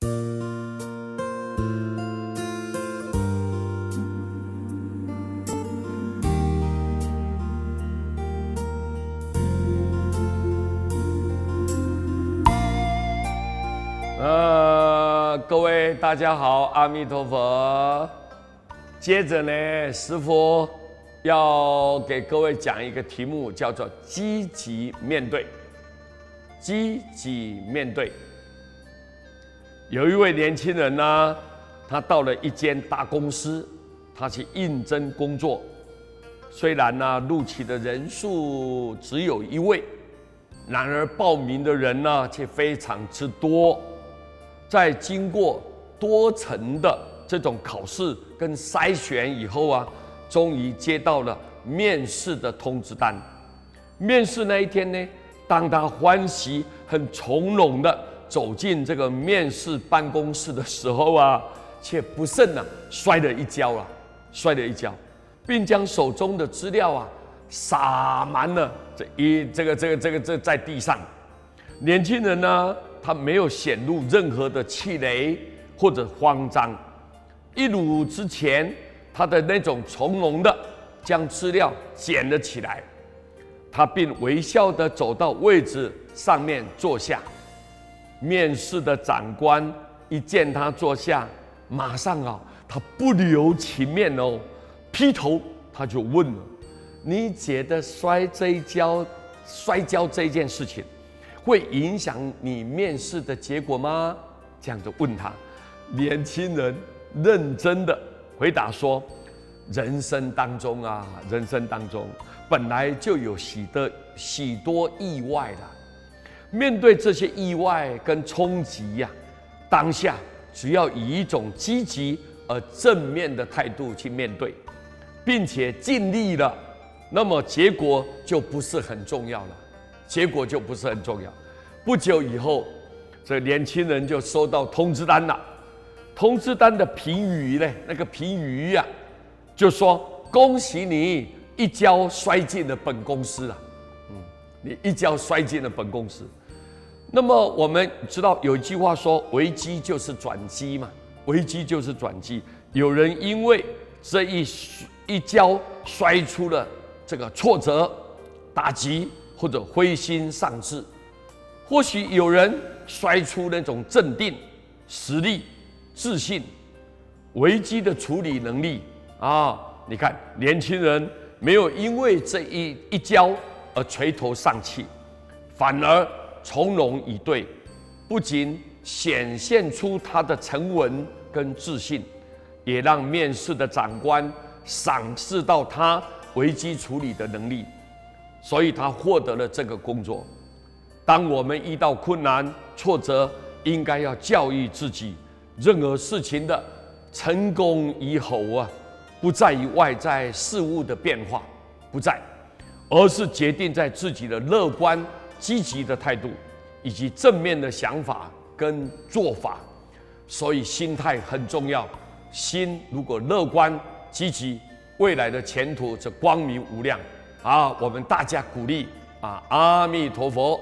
各位大家好，阿弥陀佛。接着呢，师父要给各位讲一个题目，叫做积极面对。积极面对。有一位年轻人呢，他到了一间大公司，他去应征工作。虽然呢，录取的人数只有1位，然而报名的人呢，却非常之多。在经过多层的这种考试跟筛选以后啊，终于接到了面试的通知单。面试那一天呢，当他欢喜很从容的走进这个面试办公室的时候啊，却不慎摔了一跤，并将手中的资料洒满了这在地上。年轻人呢，他没有显露任何的气馁或者慌张，一如之前他的那种从容的将资料捡了起来，他并微笑的走到位置上面坐下。面试的长官一见他坐下，马上他不留情面劈头他就问了：你觉得摔跤这件事情会影响你面试的结果吗？这样就问他。年轻人认真的回答说：人生当中本来就有许多意外的，面对这些意外跟冲击当下只要以一种积极而正面的态度去面对，并且尽力了，那么结果就不是很重要了。不久以后，这年轻人就收到通知单了。通知单的评语呢，那个评语就说：恭喜你一跤摔进了本公司你一跤摔进了本公司。那么我们知道有一句话说，危机就是转机嘛，危机就是转机。有人因为这一跤摔出了这个挫折、打击或者灰心丧志，或许有人摔出那种镇定、实力、自信、危机的处理能力你看，年轻人没有因为这一跤而垂头丧气，反而从容以对，不仅显现出他的沉稳跟自信，也让面试的长官赏识到他危机处理的能力，所以他获得了这个工作。当我们遇到困难、挫折，应该要教育自己，任何事情的成功与否不在于外在事物的变化，而是决定在自己的乐观、积极的态度，以及正面的想法跟做法。所以心态很重要，心如果乐观、积极，未来的前途是光明无量我们大家鼓励阿弥陀佛。